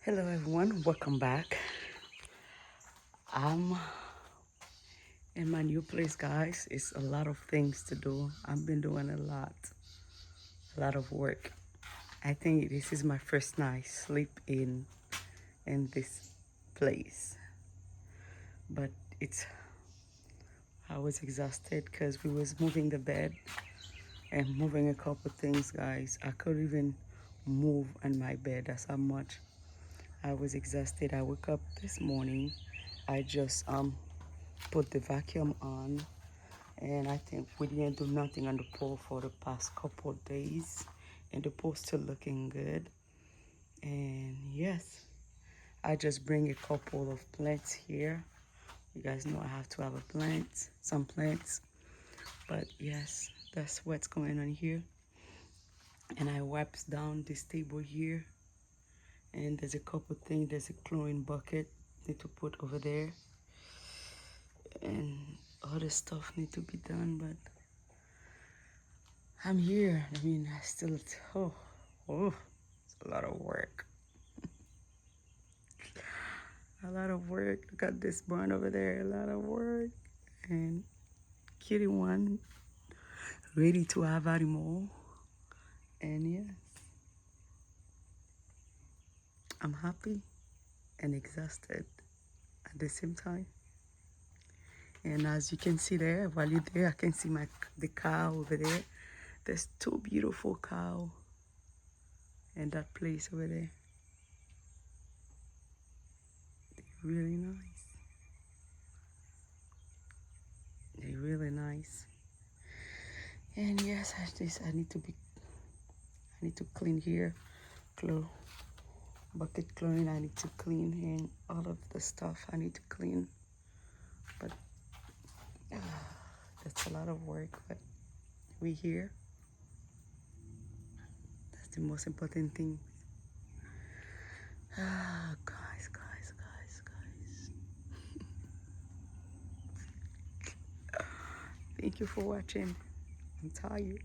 Hello everyone, welcome back. I'm in my new place, guys. It's a lot of things to do. I've been doing a lot of work. I think this is my first night sleep in this place. But it's I was exhausted because we was moving the bed and moving a couple things, guys. I couldn't even move on my bed. That's how much I was exhausted. I woke up this morning. I just put the vacuum on, and I think we didn't do nothing on the pool for the past couple of days, and the pool's still looking good. And yes, I just bring a couple of plants here. You guys know I have to have a plant, some plants, but yes, that's what's going on here. And I wipes down this table here, and there's a couple things. There's a chlorine bucket need to put over there, and other stuff need to be done, but I'm here. I mean, I still, oh, it's a lot of work. A lot of work. Look at this barn over there. A lot of work. And kitty one, ready to have animal. And yes, I'm happy and exhausted at the same time. And as you can see there, while you're there, I can see the cow over there. There's two beautiful cows in that place over there. They're really nice. They're really nice. And yes, I need to clean here. Bucket chlorine I need to clean, and all of the stuff I need to clean. But that's a lot of work, but we here. That's the most important thing. Guys. Thank you for watching. I'm tired.